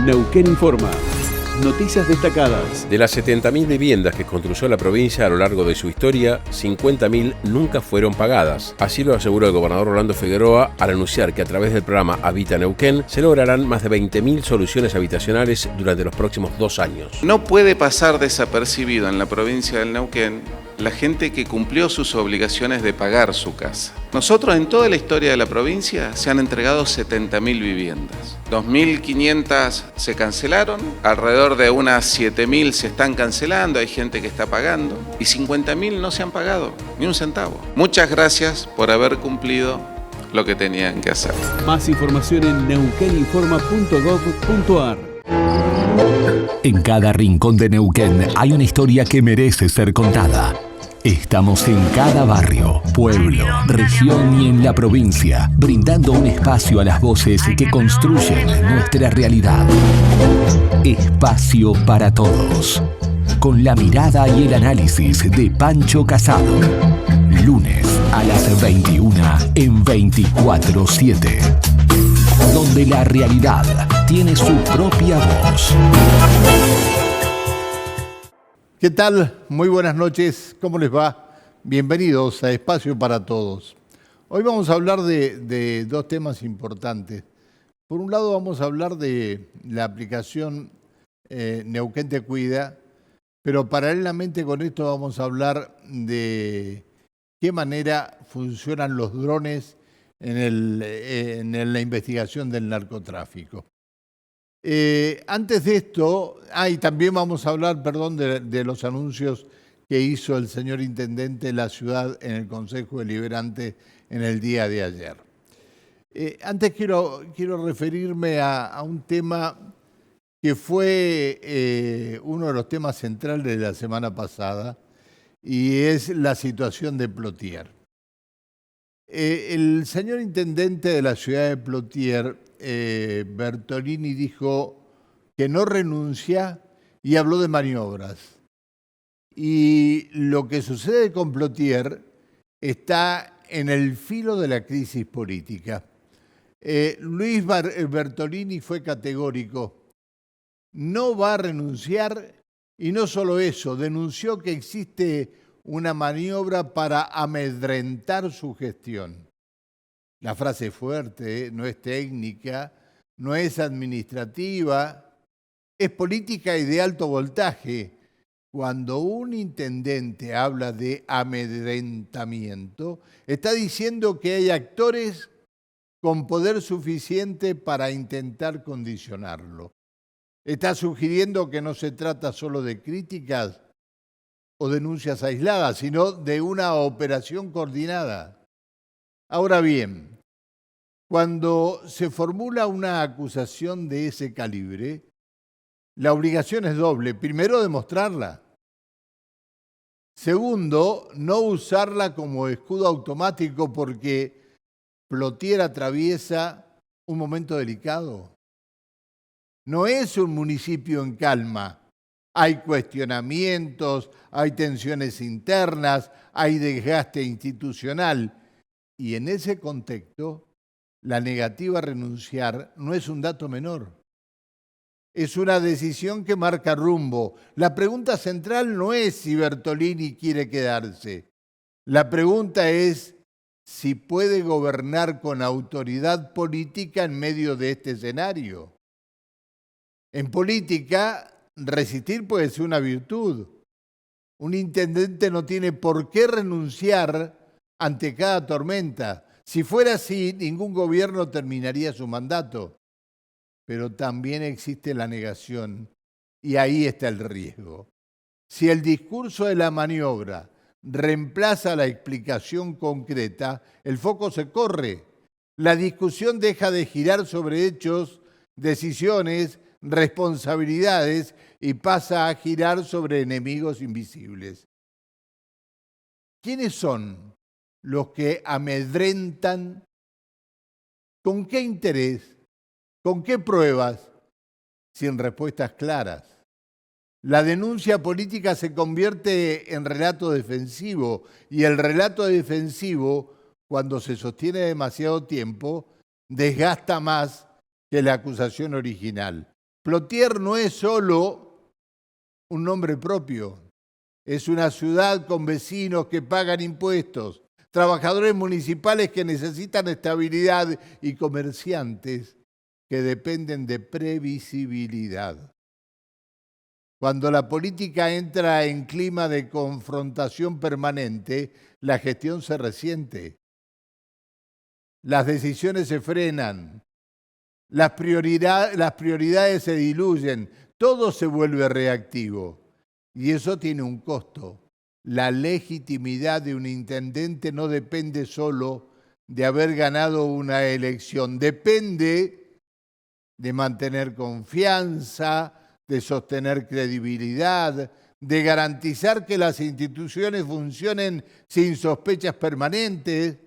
Neuquén Informa. Noticias destacadas. De las 70.000 viviendas que construyó la provincia a lo largo de su historia, 50.000 nunca fueron pagadas. Así lo aseguró el gobernador Rolando Figueroa al anunciar que a través del programa Habita Neuquén se lograrán más de 20.000 soluciones habitacionales durante los próximos 2 años. No puede pasar desapercibido en la provincia del Neuquén la gente que cumplió sus obligaciones de pagar su casa. Nosotros en toda la historia de la provincia se han entregado 70.000 viviendas. 2.500 se cancelaron, alrededor de unas 7.000 se están cancelando, hay gente que está pagando y 50.000 no se han pagado, ni un centavo. Muchas gracias por haber cumplido lo que tenían que hacer. Más información en neuqueninforma.gov.ar. En cada rincón de Neuquén hay una historia que merece ser contada. Estamos en cada barrio, pueblo, región y en la provincia, brindando un espacio a las voces que construyen nuestra realidad. Espacio para todos. Con la mirada y el análisis de Pancho Casado. Lunes a las 21 en 24/7. Donde la realidad tiene su propia voz. ¿Qué tal? Muy buenas noches. ¿Cómo les va? Bienvenidos a Espacio para Todos. Hoy vamos a hablar de dos temas importantes. Por un lado vamos a hablar de la aplicación Neuquén Te Cuida, pero paralelamente con esto vamos a hablar de qué manera funcionan los drones en la investigación del narcotráfico. Antes de esto, y también vamos a hablar, de los anuncios que hizo el señor Intendente de la ciudad en el Consejo Deliberante en el día de ayer. Antes quiero referirme a un tema que fue uno de los temas centrales de la semana pasada, y es la situación de Plotier. El señor Intendente de la ciudad de Plotier, Bertolini, dijo que no renuncia y habló de maniobras. Y lo que sucede con Plotier está en el filo de la crisis política. Luis Bertolini fue categórico. No va a renunciar y no solo eso, denunció que existe una maniobra para amedrentar su gestión. La frase es fuerte, no es técnica, no es administrativa, es política y de alto voltaje. Cuando un intendente habla de amedrentamiento, está diciendo que hay actores con poder suficiente para intentar condicionarlo. Está sugiriendo que no se trata solo de críticas o denuncias aisladas, sino de una operación coordinada. Ahora bien, cuando se formula una acusación de ese calibre, la obligación es doble. Primero, demostrarla. Segundo, no usarla como escudo automático porque Plotier atraviesa un momento delicado. No es un municipio en calma. Hay cuestionamientos, hay tensiones internas, hay desgaste institucional. Y en ese contexto, la negativa a renunciar no es un dato menor. Es una decisión que marca rumbo. La pregunta central no es si Bertolini quiere quedarse. La pregunta es si puede gobernar con autoridad política en medio de este escenario. En política, resistir puede ser una virtud. Un intendente no tiene por qué renunciar ante cada tormenta. Si fuera así, ningún gobierno terminaría su mandato. Pero también existe la negación, y ahí está el riesgo. Si el discurso de la maniobra reemplaza la explicación concreta, el foco se corre. La discusión deja de girar sobre hechos, decisiones, responsabilidades y pasa a girar sobre enemigos invisibles. ¿Quiénes son los que amedrentan? ¿Con qué interés? ¿Con qué pruebas? Sin respuestas claras. La denuncia política se convierte en relato defensivo y el relato defensivo, cuando se sostiene demasiado tiempo, desgasta más que la acusación original. Plotier no es solo un nombre propio, es una ciudad con vecinos que pagan impuestos, trabajadores municipales que necesitan estabilidad y comerciantes que dependen de previsibilidad. Cuando la política entra en clima de confrontación permanente, la gestión se resiente. Las decisiones se frenan, las prioridades se diluyen, todo se vuelve reactivo. Y eso tiene un costo. La legitimidad de un intendente no depende solo de haber ganado una elección, depende de mantener confianza, de sostener credibilidad, de garantizar que las instituciones funcionen sin sospechas permanentes.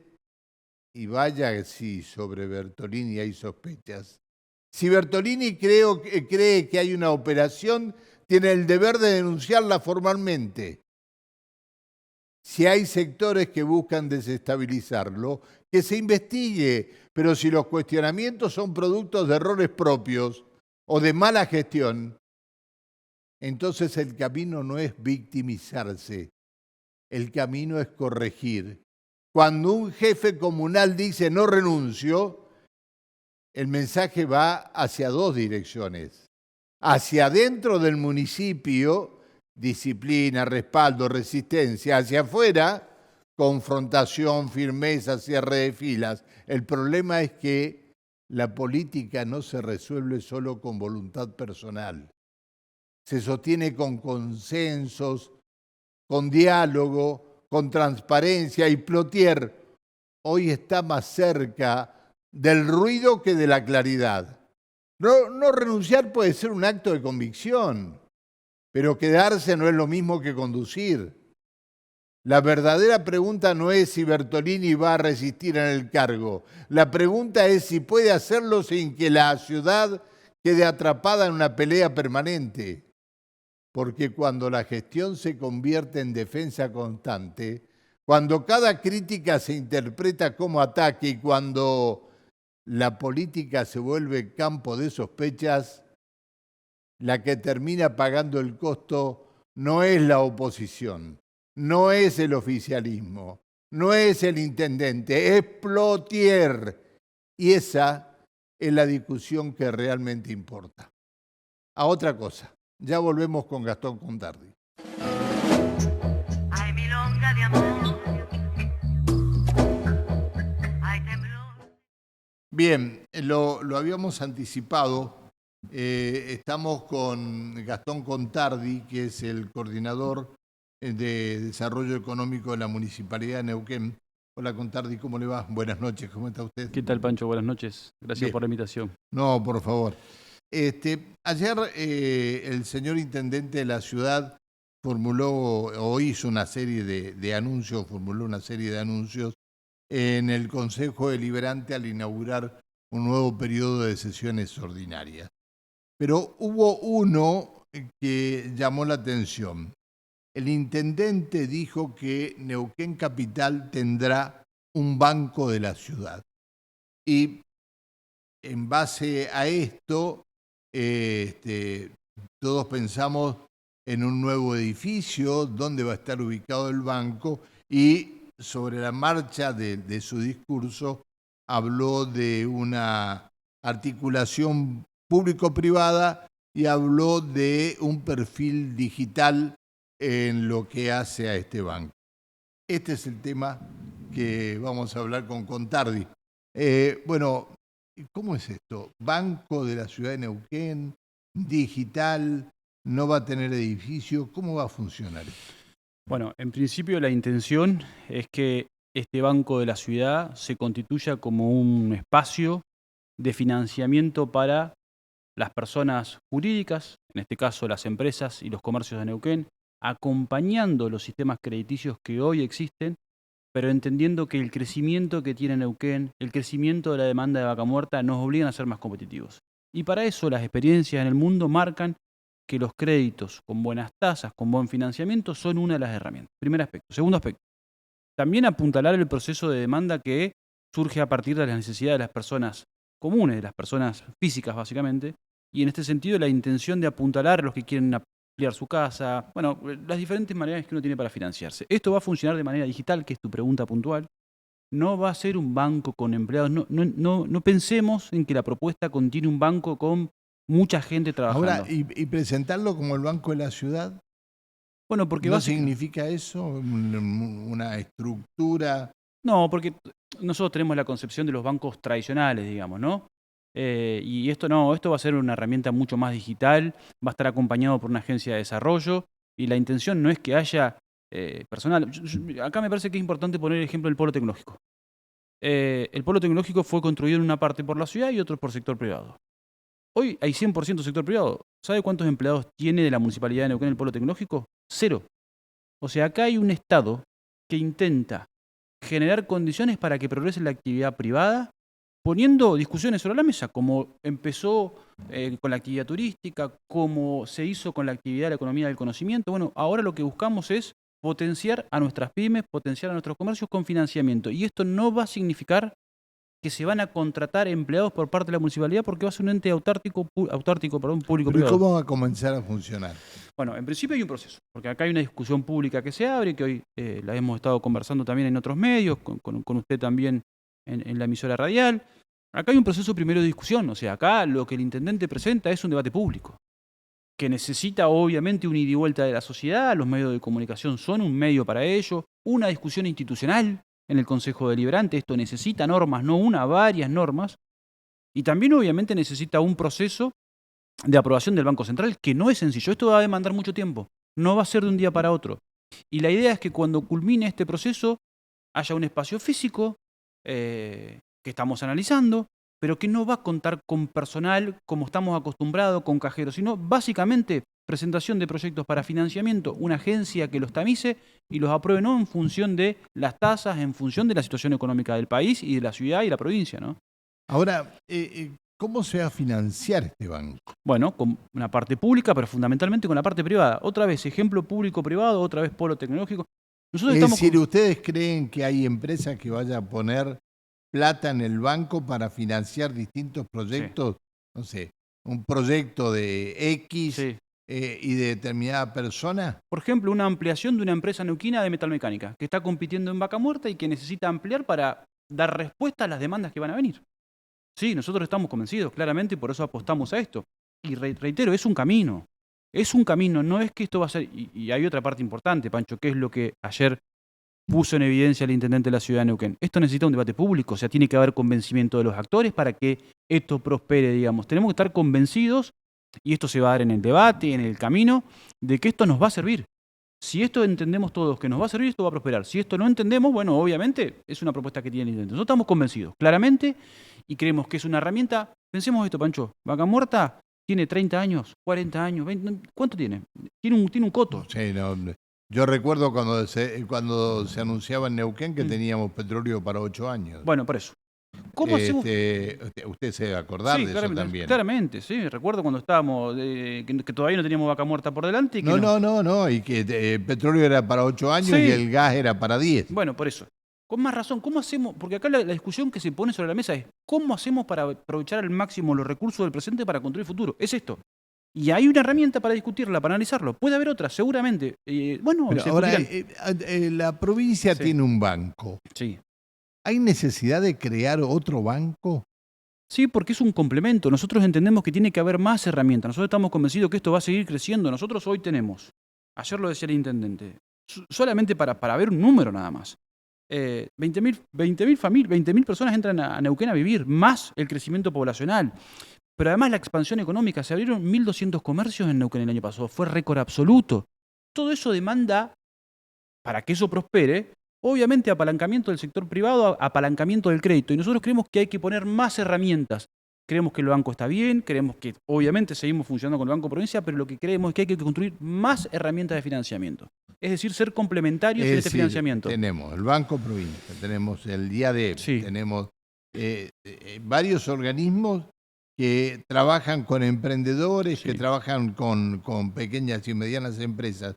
Y vaya si sobre Bertolini hay sospechas. Si Bertolini cree que hay una operación, tiene el deber de denunciarla formalmente. Si hay sectores que buscan desestabilizarlo, que se investigue, pero si los cuestionamientos son productos de errores propios o de mala gestión, entonces el camino no es victimizarse, el camino es corregir. Cuando un jefe comunal dice no renuncio, el mensaje va hacia dos direcciones. Hacia adentro del municipio, disciplina, respaldo, resistencia. Hacia afuera, confrontación, firmeza, cierre de filas. El problema es que la política no se resuelve solo con voluntad personal. Se sostiene con consensos, con diálogo, con transparencia. Y Plotier hoy está más cerca del ruido que de la claridad. No renunciar puede ser un acto de convicción, pero quedarse no es lo mismo que conducir. La verdadera pregunta no es si Bertolini va a resistir en el cargo. La pregunta es si puede hacerlo sin que la ciudad quede atrapada en una pelea permanente. Porque cuando la gestión se convierte en defensa constante, cuando cada crítica se interpreta como ataque y cuando la política se vuelve campo de sospechas, la que termina pagando el costo no es la oposición, no es el oficialismo, no es el intendente, es Plotier. Y esa es la discusión que realmente importa. A otra cosa. Ya volvemos con Gastón Contardi. Ay, milonga de amor. Ay, temblor. Bien, lo habíamos anticipado. Estamos con Gastón Contardi, que es el coordinador de Desarrollo Económico de la Municipalidad de Neuquén. Hola Contardi, ¿cómo le va? Buenas noches, ¿cómo está usted? ¿Qué tal, Pancho? Buenas noches. Gracias por la invitación. No, por favor. Ayer el señor intendente de la ciudad formuló o hizo una serie de anuncios, en el Consejo Deliberante al inaugurar un nuevo periodo de sesiones ordinarias. Pero hubo uno que llamó la atención. El intendente dijo que Neuquén Capital tendrá un banco de la ciudad. Y en base a esto, todos pensamos en un nuevo edificio, dónde va a estar ubicado el banco, y sobre la marcha de su discurso habló de una articulación público-privada y habló de un perfil digital en lo que hace a este banco. Este es el tema que vamos a hablar con Contardi. Bueno, ¿cómo es esto? ¿Banco de la ciudad de Neuquén? ¿Digital? ¿No va a tener edificio? ¿Cómo va a funcionar esto? Bueno, en principio la intención es que este banco de la ciudad se constituya como un espacio de financiamiento para las personas jurídicas, en este caso las empresas y los comercios de Neuquén, acompañando los sistemas crediticios que hoy existen, pero entendiendo que el crecimiento que tiene Neuquén, el crecimiento de la demanda de vaca muerta nos obligan a ser más competitivos. Y para eso las experiencias en el mundo marcan que los créditos con buenas tasas, con buen financiamiento, son una de las herramientas. Primer aspecto. Segundo aspecto. También apuntalar el proceso de demanda que surge a partir de las necesidades de las personas comunes, de las personas físicas básicamente, y en este sentido la intención de apuntalar a los que quieren ampliar su casa, bueno, las diferentes maneras que uno tiene para financiarse. Esto va a funcionar de manera digital, que es tu pregunta puntual. No va a ser un banco con empleados. No pensemos en que la propuesta contiene un banco con mucha gente trabajando. Ahora, y presentarlo como el Banco de la Ciudad, Bueno, porque ¿no significa eso? Una estructura. No, porque nosotros tenemos la concepción de los bancos tradicionales, digamos, ¿no? Y esto no, esto va a ser una herramienta mucho más digital, va a estar acompañado por una agencia de desarrollo y la intención no es que haya personal. Acá me parece que es importante poner el ejemplo del polo tecnológico. El polo tecnológico fue construido en una parte por la ciudad y otro por sector privado. Hoy hay 100% sector privado. ¿Sabe cuántos empleados tiene de la Municipalidad de Neuquén el polo tecnológico? 0. O sea, acá hay un Estado que intenta generar condiciones para que progrese la actividad privada, poniendo discusiones sobre la mesa, como empezó con la actividad turística, como se hizo con la actividad de la economía del conocimiento. Bueno, ahora lo que buscamos es potenciar a nuestras pymes, potenciar a nuestros comercios con financiamiento. Y esto no va a significar que se van a contratar empleados por parte de la municipalidad porque va a ser un ente público-privado. ¿Pero cómo va a comenzar a funcionar? Bueno, en principio hay un proceso, porque acá hay una discusión pública que se abre, que hoy la hemos estado conversando también en otros medios, con usted también en la emisora radial. Acá hay un proceso primero de discusión, o sea, acá lo que el intendente presenta es un debate público, que necesita obviamente un ida y vuelta de la sociedad, los medios de comunicación son un medio para ello, una discusión institucional en el Consejo Deliberante, esto necesita normas, no una, varias normas, y también obviamente necesita un proceso de aprobación del Banco Central, que no es sencillo, esto va a demandar mucho tiempo, no va a ser de un día para otro. Y la idea es que cuando culmine este proceso haya un espacio físico que estamos analizando, pero que no va a contar con personal como estamos acostumbrados, con cajeros, sino básicamente presentación de proyectos para financiamiento, una agencia que los tamice y los apruebe no en función de las tasas, en función de la situación económica del país y de la ciudad y la provincia, ¿no? Ahora, ¿cómo se va a financiar este banco? Bueno, con una parte pública, pero fundamentalmente con la parte privada. Otra vez, ejemplo público-privado, otra vez polo tecnológico. Nosotros Es decir, ¿ustedes creen que hay empresas que vayan a poner plata en el banco para financiar distintos proyectos? Sí. No sé, un proyecto de X y de determinada persona. Por ejemplo, una ampliación de una empresa neuquina de metalmecánica que está compitiendo en Vaca Muerta y que necesita ampliar para dar respuesta a las demandas que van a venir. Sí, nosotros estamos convencidos, claramente, y por eso apostamos a esto. Y reitero, es un camino, no es que esto va a ser... Y hay otra parte importante, Pancho, que es lo que ayer puso en evidencia el intendente de la ciudad de Neuquén. Esto necesita un debate público, o sea, tiene que haber convencimiento de los actores para que esto prospere, digamos. Tenemos que estar convencidos, y esto se va a dar en el debate, en el camino, de que esto nos va a servir. Si esto entendemos todos que nos va a servir, esto va a prosperar. Si esto no entendemos, bueno, obviamente es una propuesta que tiene el intendente. Nosotros estamos convencidos, claramente, y creemos que es una herramienta. Pensemos esto, Pancho. Vaca Muerta tiene 30 años, 40 años, 20, ¿cuánto tiene? Tiene un coto. Sí, no, yo recuerdo cuando se anunciaba en Neuquén que teníamos petróleo para 8 años. Bueno, por eso. ¿Cómo hacemos? Usted se debe acordar de eso también. Claramente, sí. Recuerdo cuando estábamos, que todavía no teníamos Vaca Muerta por delante. Y que no, y que el petróleo era para 8 años y el gas era para 10. Bueno, por eso. Con más razón, ¿cómo hacemos? Porque acá la discusión que se pone sobre la mesa es ¿cómo hacemos para aprovechar al máximo los recursos del presente para construir el futuro? Es esto. Y hay una herramienta para discutirla, para analizarlo. Puede haber otra, seguramente. Bueno, pero ahora, la provincia tiene un banco. Sí. ¿Hay necesidad de crear otro banco? Sí, porque es un complemento. Nosotros entendemos que tiene que haber más herramientas. Nosotros estamos convencidos que esto va a seguir creciendo. Nosotros hoy tenemos, ayer lo decía el intendente, solamente para ver un número nada más. 20.000 personas entran a Neuquén a vivir, más el crecimiento poblacional. Pero además la expansión económica. Se abrieron 1.200 comercios en Neuquén el año pasado. Fue récord absoluto. Todo eso demanda, para que eso prospere, obviamente apalancamiento del sector privado, apalancamiento del crédito. Y nosotros creemos que hay que poner más herramientas. Creemos que el banco está bien, creemos que obviamente seguimos funcionando con el Banco Provincia, pero lo que creemos es que hay que construir más herramientas de financiamiento. Es decir, ser complementarios en este financiamiento. Tenemos el Banco Provincia, tenemos el DIADEP, tenemos varios organismos que trabajan con emprendedores, que trabajan con pequeñas y medianas empresas.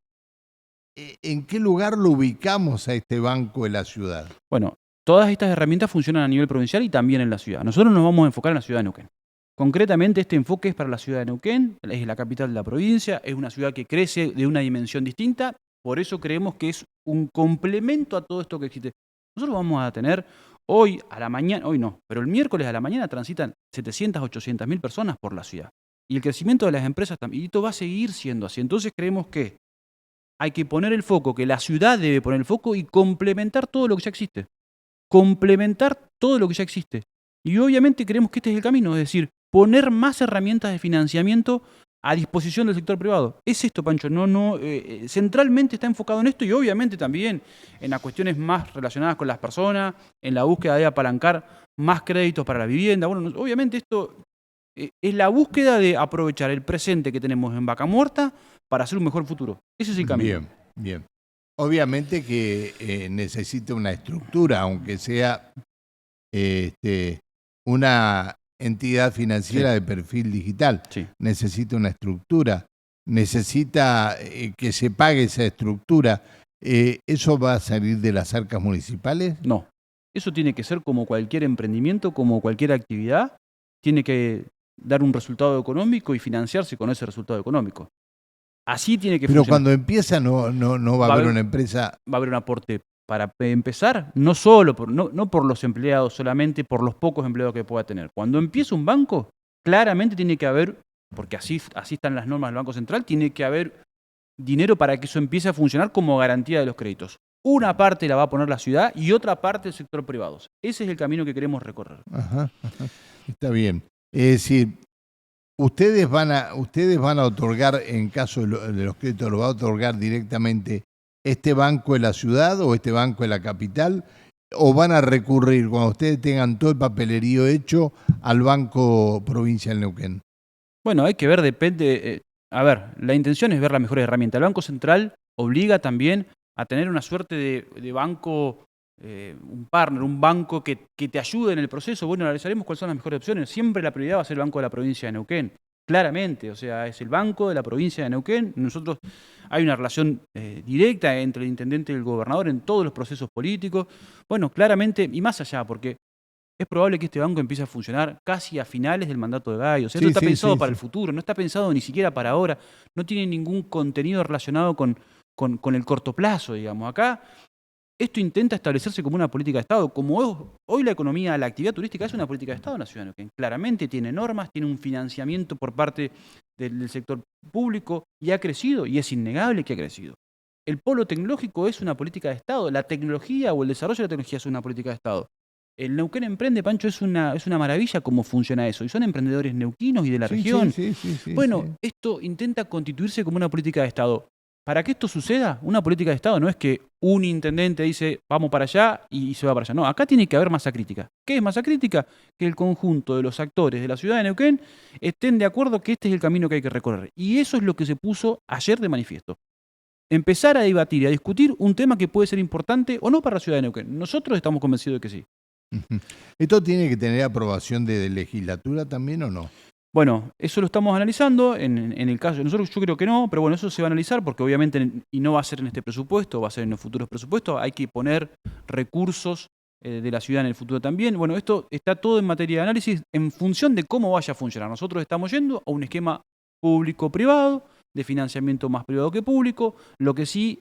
¿En qué lugar lo ubicamos a este banco de la ciudad? Bueno, todas estas herramientas funcionan a nivel provincial y también en la ciudad. Nosotros nos vamos a enfocar en la ciudad de Neuquén. Concretamente, este enfoque es para la ciudad de Neuquén, es la capital de la provincia, es una ciudad que crece de una dimensión distinta, por eso creemos que es un complemento a todo esto que existe. Nosotros vamos a tener hoy a la mañana, hoy no, pero el miércoles a la mañana transitan 700, 800.000 personas por la ciudad. Y el crecimiento de las empresas también, y esto va a seguir siendo así. Entonces creemos que hay que poner el foco, que la ciudad debe poner el foco y complementar todo lo que ya existe. Complementar todo lo que ya existe. Y obviamente creemos que este es el camino, es decir, poner más herramientas de financiamiento a disposición del sector privado. Es esto, Pancho, centralmente está enfocado en esto y obviamente también en las cuestiones más relacionadas con las personas, en la búsqueda de apalancar más créditos para la vivienda. Bueno, obviamente esto es la búsqueda de aprovechar el presente que tenemos en Vaca Muerta para hacer un mejor futuro. Ese es el camino. Bien, bien. Obviamente que necesita una estructura, aunque sea una entidad financiera de perfil digital. Sí. Necesita una estructura, necesita que se pague esa estructura. ¿Eso va a salir de las arcas municipales? No. Eso tiene que ser como cualquier emprendimiento, como cualquier actividad. Tiene que dar un resultado económico y financiarse con ese resultado económico. Así tiene que Pero funcionar. cuando empieza no va a haber una empresa. Va a haber un aporte para empezar, no solo no por los empleados solamente, por los pocos empleados que pueda tener. Cuando empieza un banco, claramente tiene que haber, porque así están las normas del Banco Central, tiene que haber dinero para que eso empiece a funcionar como garantía de los créditos. Una parte la va a poner la ciudad y otra parte el sector privado. Ese es el camino que queremos recorrer. Ajá. Está bien. Es decir, ustedes van a otorgar, en caso de los créditos, ¿lo va a otorgar directamente este banco de la ciudad o este banco de la capital? ¿O van a recurrir, cuando ustedes tengan todo el papelerío hecho, al Banco Provincial Neuquén? Bueno, hay que ver, depende. La intención es ver la mejor herramienta. El Banco Central obliga también a tener una suerte de banco, un partner, un banco que te ayude en el proceso. Bueno, analizaremos cuáles son las mejores opciones. Siempre la prioridad va a ser el Banco de la Provincia de Neuquén. Claramente, o sea, es el Banco de la Provincia de Neuquén. Nosotros hay una relación directa entre el intendente y el gobernador en todos los procesos políticos. Bueno, claramente, y más allá, porque es probable que este banco empiece a funcionar casi a finales del mandato de Gayo. O sea, esto está pensado para el futuro, no está pensado ni siquiera para ahora. No tiene ningún contenido relacionado con el corto plazo, digamos. Acá esto intenta establecerse como una política de Estado. Como hoy la economía, la actividad turística es una política de Estado en la ciudad de Neuquén. Claramente tiene normas, tiene un financiamiento por parte del sector público y ha crecido, y es innegable que ha crecido. El polo tecnológico es una política de Estado. La tecnología o el desarrollo de la tecnología es una política de Estado. El Neuquén Emprende, Pancho, es una maravilla cómo funciona eso. Y son emprendedores neuquinos y de la región. Bueno, esto intenta constituirse como una política de Estado. Para que esto suceda, una política de Estado no es que un intendente dice vamos para allá y se va para allá. No, acá tiene que haber masa crítica. ¿Qué es masa crítica? Que el conjunto de los actores de la ciudad de Neuquén estén de acuerdo que este es el camino que hay que recorrer. Y eso es lo que se puso ayer de manifiesto. Empezar a debatir y a discutir un tema que puede ser importante o no para la ciudad de Neuquén. Nosotros estamos convencidos de que sí. ¿Esto tiene que tener aprobación de legislatura también o no? Bueno, eso lo estamos analizando. En el caso de nosotros, yo creo que no, pero bueno, eso se va a analizar porque obviamente, y no va a ser en este presupuesto, va a ser en los futuros presupuestos. Hay que poner recursos de la ciudad en el futuro también. Bueno, esto está todo en materia de análisis en función de cómo vaya a funcionar. Nosotros estamos yendo a un esquema público-privado, de financiamiento más privado que público. Lo que sí,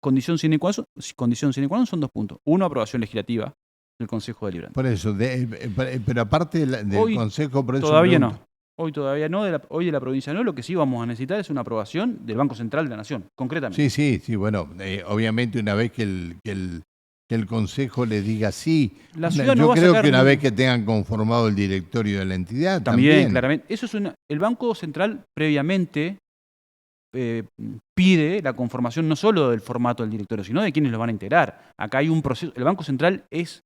condición sine qua non son 2 puntos. Uno, aprobación legislativa del Consejo Deliberante. Por eso, pero aparte del hoy, Consejo... Por eso todavía no. Hoy todavía no, hoy de la provincia no. Lo que sí vamos a necesitar es una aprobación del Banco Central de la Nación, concretamente. Sí, bueno, obviamente una vez que el Consejo le diga sí, la ciudad yo creo que una vez que tengan conformado el directorio de la entidad también. Claramente. Eso es el Banco Central previamente pide la conformación no solo del formato del directorio, sino de quienes lo van a integrar. Acá hay un proceso. El Banco Central es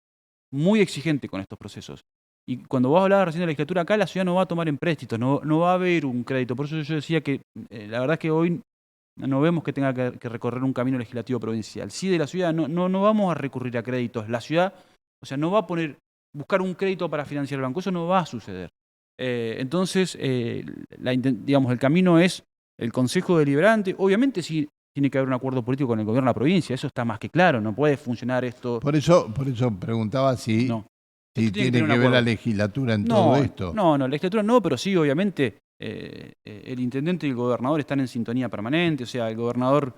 muy exigente con estos procesos. Y cuando vos hablabas recién de la legislatura, acá la ciudad no va a tomar empréstitos, no va a haber un crédito. Por eso yo decía que la verdad es que hoy no vemos que tenga que recorrer un camino legislativo provincial. Sí, de la ciudad no vamos a recurrir a créditos. La ciudad, o sea, no va a buscar un crédito para financiar el banco. Eso no va a suceder. Entonces, digamos, el camino es el Consejo Deliberante. Obviamente sí tiene que haber un acuerdo político con el gobierno de la provincia. Eso está más que claro. No puede funcionar esto. Por eso preguntaba si Sí, Esto tiene tener un que ver la acuerdo. legislatura en todo esto. No, la legislatura no, pero sí, obviamente, el intendente y el gobernador están en sintonía permanente, o sea, el gobernador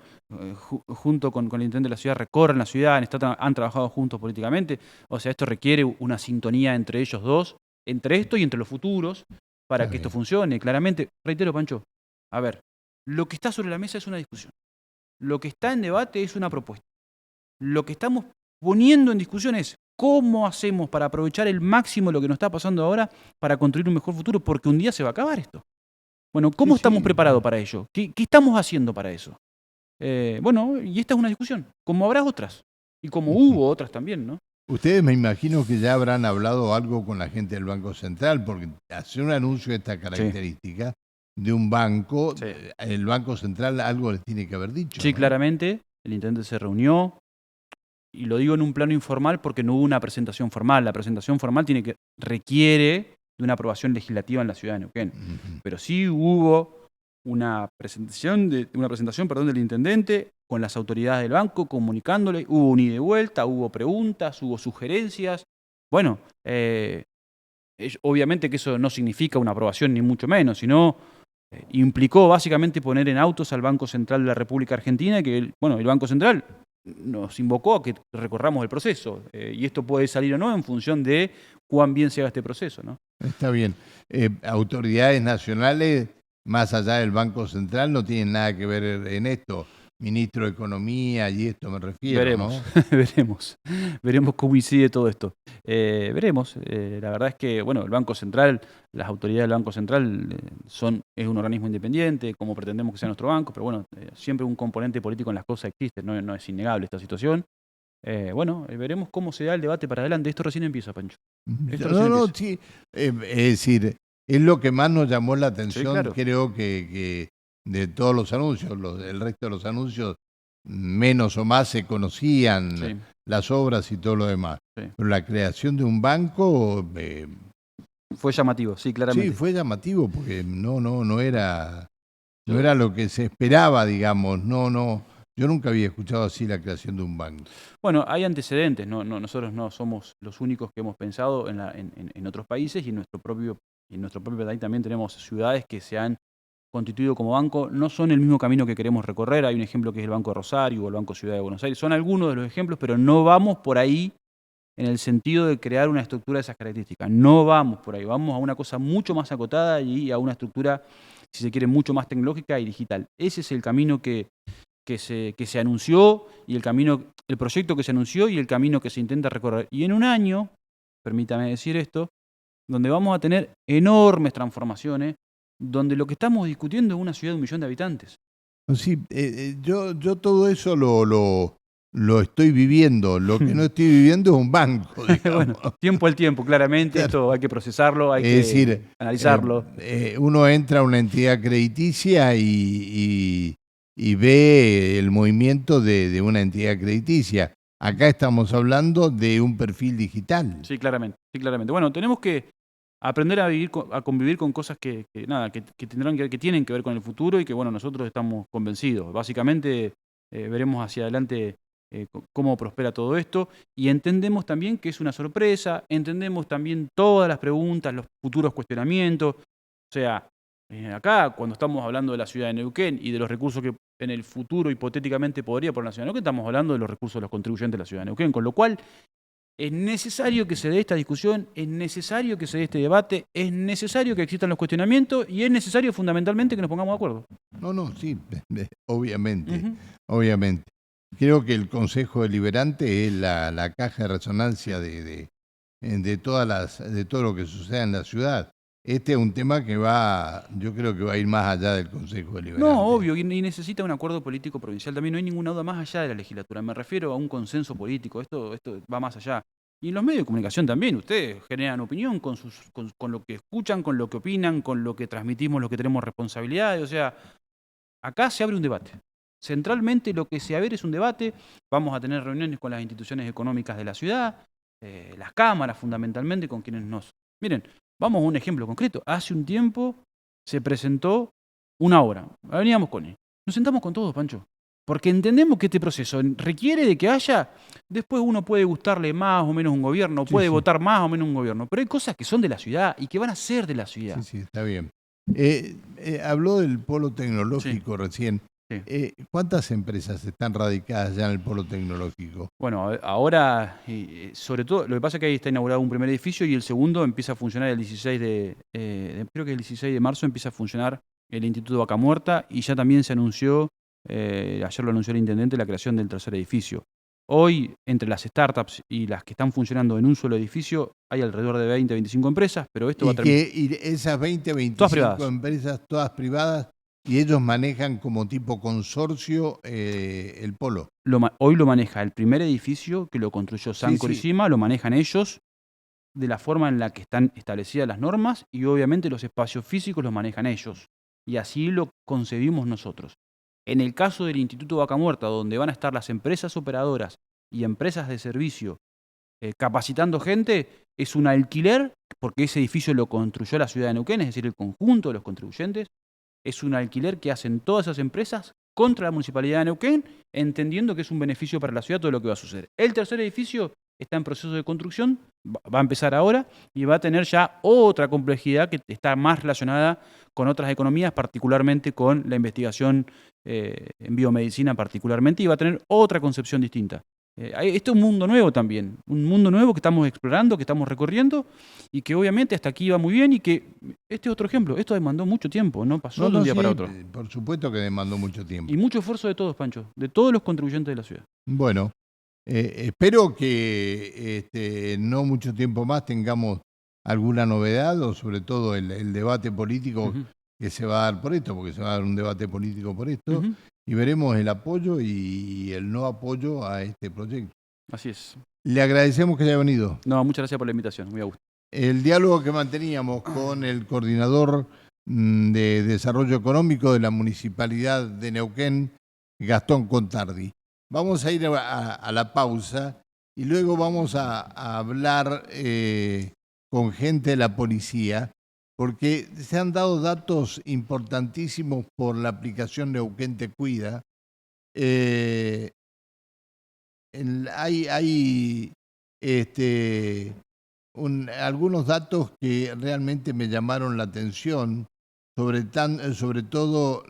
junto con el intendente de la ciudad recorren la ciudad, han trabajado juntos políticamente, o sea, esto requiere una sintonía entre ellos dos, entre esto y entre los futuros, para Está que esto bien. funcione. Claramente, reitero, Pancho, a ver, lo que está sobre la mesa es una discusión, lo que está en debate es una propuesta, lo que estamos poniendo en discusión es cómo hacemos para aprovechar el máximo lo que nos está pasando ahora para construir un mejor futuro, porque un día se va a acabar esto. Bueno, ¿cómo Sí, estamos sí. preparados para ello? ¿Qué estamos haciendo para eso? Bueno, y esta es una discusión, como habrá otras, y como hubo otras también, ¿no? Ustedes me imagino que ya habrán hablado algo con la gente del Banco Central, porque hacer un anuncio de esta característica de un banco, Sí. el Banco Central algo les tiene que haber dicho. Sí, ¿no? claramente, el intendente se reunió, y lo digo en un plano informal porque no hubo una presentación formal. La presentación formal requiere de una aprobación legislativa en la ciudad de Neuquén. Ujú. Pero sí hubo una presentación, del intendente con las autoridades del banco, comunicándole, hubo un ida y vuelta, hubo preguntas, hubo sugerencias. Bueno, obviamente que eso no significa una aprobación ni mucho menos, sino implicó básicamente poner en autos al Banco Central de la República Argentina, que el Banco Central nos invocó a que recorramos el proceso, y esto puede salir o no en función de cuán bien se haga este proceso, ¿no? Está bien. Autoridades nacionales, más allá del Banco Central, no tienen nada que ver en esto. Ministro de Economía y esto me refiero, Veremos, ¿no? veremos cómo incide todo esto. Veremos. La verdad es que, el Banco Central, las autoridades del Banco Central es un organismo independiente, como pretendemos que sea nuestro banco, pero siempre un componente político en las cosas existe, no es innegable esta situación. Veremos cómo se da el debate para adelante. Esto recién empieza, Pancho. Esto recién No, empieza. sí. Es decir, es lo que más nos llamó la atención, claro. creo que de todos los anuncios, el resto de los anuncios, menos o más se conocían Sí. las obras y todo lo demás. Sí. Pero la creación de un banco, Fue llamativo, sí, claramente. sí, fue llamativo porque no era lo que se esperaba, digamos. Yo nunca había escuchado así la creación de un banco. Bueno, hay antecedentes, nosotros no somos los únicos que hemos pensado en otros países, y en nuestro propio país también tenemos ciudades que se han constituido como banco. No son el mismo camino que queremos recorrer. Hay un ejemplo que es el Banco de Rosario o el Banco Ciudad de Buenos Aires. Son algunos de los ejemplos, pero no vamos por ahí en el sentido de crear una estructura de esas características. No vamos por ahí, vamos a una cosa mucho más acotada y a una estructura, si se quiere, mucho más tecnológica y digital. Ese es el camino que se anunció, y el proyecto que se anunció y el camino que se intenta recorrer. Y en un año, permítame decir esto, donde vamos a tener enormes transformaciones, donde lo que estamos discutiendo es una ciudad de 1 millón de habitantes. Sí, yo todo eso lo estoy viviendo. Lo que no estoy viviendo es un banco, digamos. Tiempo al tiempo, claramente. Claro. Esto hay que procesarlo, hay Es que decir, analizarlo. Uno entra a una entidad crediticia y ve el movimiento de una entidad crediticia. Acá estamos hablando de un perfil digital. Sí, claramente, sí, claramente. Bueno, tenemos que aprender a convivir con cosas que tienen que ver con el futuro, y que nosotros estamos convencidos. Básicamente veremos hacia adelante cómo prospera todo esto, y entendemos también que es una sorpresa, entendemos también todas las preguntas, los futuros cuestionamientos. O sea, acá, cuando estamos hablando de la ciudad de Neuquén y de los recursos que en el futuro hipotéticamente podría poner la ciudad de Neuquén, estamos hablando de los recursos de los contribuyentes de la ciudad de Neuquén, con lo cual es necesario que se dé esta discusión, es necesario que se dé este debate, es necesario que existan los cuestionamientos, y es necesario fundamentalmente que nos pongamos de acuerdo. Sí, obviamente, Ujú. obviamente. Creo que el Consejo Deliberante es la caja de resonancia de todo lo que suceda en la ciudad. Este es un tema que yo creo que va a ir más allá del Consejo Deliberante. No, obvio, y necesita un acuerdo político provincial también. No hay ninguna duda más allá de la legislatura. Me refiero a un consenso político. Esto va más allá. Y en los medios de comunicación también. Ustedes generan opinión con lo que escuchan, con lo que opinan, con lo que transmitimos, lo que tenemos responsabilidades. O sea, acá se abre un debate. Centralmente lo que se abre es un debate. Vamos a tener reuniones con las instituciones económicas de la ciudad, las cámaras fundamentalmente, con quienes nos... Miren, vamos a un ejemplo concreto. Hace un tiempo se presentó una obra, Avenida Mosconi. Nos sentamos con todos, Pancho. Porque entendemos que este proceso requiere de que haya, después uno puede gustarle más o menos un gobierno, puede votar más o menos un gobierno, pero hay cosas que son de la ciudad y que van a ser de la ciudad. Sí, está bien. Habló del polo tecnológico recién. Sí. ¿Cuántas empresas están radicadas ya en el polo tecnológico? Bueno, ahora, sobre todo, lo que pasa es que ahí está inaugurado un primer edificio y el segundo empieza a funcionar el 16 creo que el 16 de marzo empieza a funcionar el Instituto Vaca Muerta y ya también se anunció, ayer lo anunció el intendente, la creación del tercer edificio. Hoy, entre las startups y las que están funcionando en un solo edificio, hay alrededor de 20, 25 empresas, pero esto va a terminar. ¿Y esas 20, 25 Todas privadas. empresas, todas privadas, y ellos manejan como tipo consorcio el polo? Hoy lo maneja el primer edificio que lo construyó Sancor y Cima, lo manejan ellos de la forma en la que están establecidas las normas y obviamente los espacios físicos los manejan ellos. Y así lo concebimos nosotros. En el caso del Instituto Vaca Muerta, donde van a estar las empresas operadoras y empresas de servicio capacitando gente, es un alquiler, porque ese edificio lo construyó la ciudad de Neuquén, es decir, el conjunto de los contribuyentes. Es un alquiler que hacen todas esas empresas contra la Municipalidad de Neuquén, entendiendo que es un beneficio para la ciudad todo lo que va a suceder. El tercer edificio está en proceso de construcción, va a empezar ahora y va a tener ya otra complejidad que está más relacionada con otras economías, particularmente con la investigación en biomedicina particularmente, y va a tener otra concepción distinta. Esto es un mundo nuevo también, un mundo nuevo que estamos explorando, que estamos recorriendo y que obviamente hasta aquí va muy bien y que este es otro ejemplo, esto demandó mucho tiempo, no pasó de un día para otro. Por supuesto que demandó mucho tiempo. Y mucho esfuerzo de todos, Pancho, de todos los contribuyentes de la ciudad. Bueno, espero que no mucho tiempo más tengamos alguna novedad o sobre todo el debate político que se va a dar por esto, porque se va a dar un debate político por esto. Y veremos el apoyo y el no apoyo a este proyecto. Así es. Le agradecemos que haya venido. No, muchas gracias por la invitación, muy a gusto. El diálogo que manteníamos con el coordinador de Desarrollo Económico de la Municipalidad de Neuquén, Gastón Contardi. Vamos a ir a la pausa y luego vamos a hablar con gente de la policía, porque se han dado datos importantísimos por la aplicación Neuquén Te Cuida. Hay algunos datos que realmente me llamaron la atención, sobre todo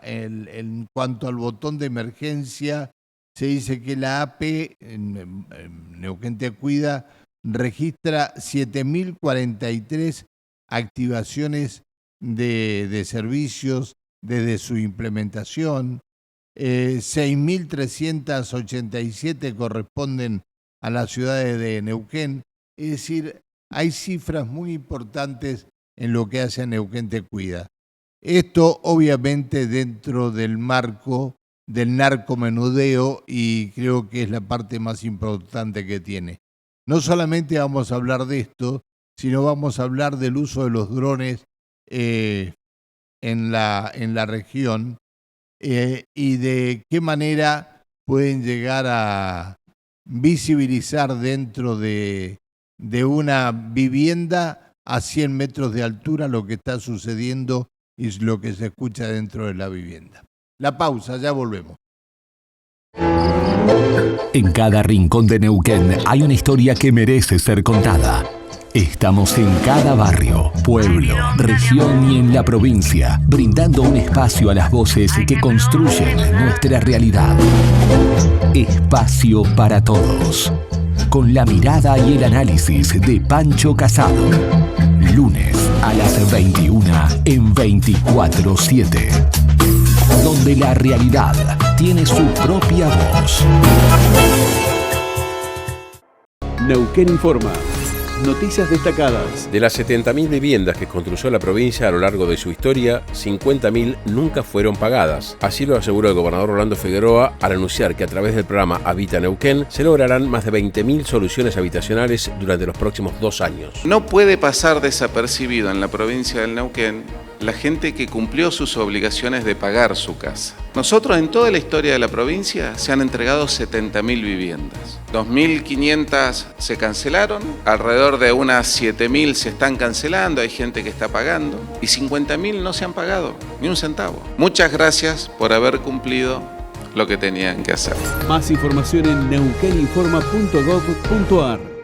en cuanto al botón de emergencia. Se dice que la AP, Neuquén Te Cuida, registra 7.043 activaciones de servicios desde su implementación, 6.387 corresponden a las ciudades de Neuquén. Es decir, hay cifras muy importantes en lo que hace a Neuquén Te Cuida. Esto obviamente dentro del marco del narcomenudeo, y creo que es la parte más importante que tiene. No solamente vamos a hablar de esto, sino vamos a hablar del uso de los drones en la región y de qué manera pueden llegar a visibilizar dentro de una vivienda a 100 metros de altura lo que está sucediendo y lo que se escucha dentro de la vivienda. La pausa, ya volvemos. En cada rincón de Neuquén hay una historia que merece ser contada. Estamos en cada barrio, pueblo, región y en la provincia, brindando un espacio a las voces que construyen nuestra realidad. Espacio para todos. Con la mirada y el análisis de Pancho Casado. Lunes a las 21 en 24/7. Donde la realidad tiene su propia voz. Neuquén Informa. Noticias destacadas. De las 70.000 viviendas que construyó la provincia a lo largo de su historia, 50.000 nunca fueron pagadas. Así lo aseguró el gobernador Rolando Figueroa al anunciar que a través del programa Habita Neuquén se lograrán más de 20.000 soluciones habitacionales durante los próximos 2 años. No puede pasar desapercibido en la provincia del Neuquén la gente que cumplió sus obligaciones de pagar su casa. Nosotros en toda la historia de la provincia se han entregado 70.000 viviendas. 2.500 se cancelaron, alrededor de unas 7.000 se están cancelando, hay gente que está pagando y 50.000 no se han pagado, ni un centavo. Muchas gracias por haber cumplido lo que tenían que hacer. Más información en neuqueninforma.gov.ar.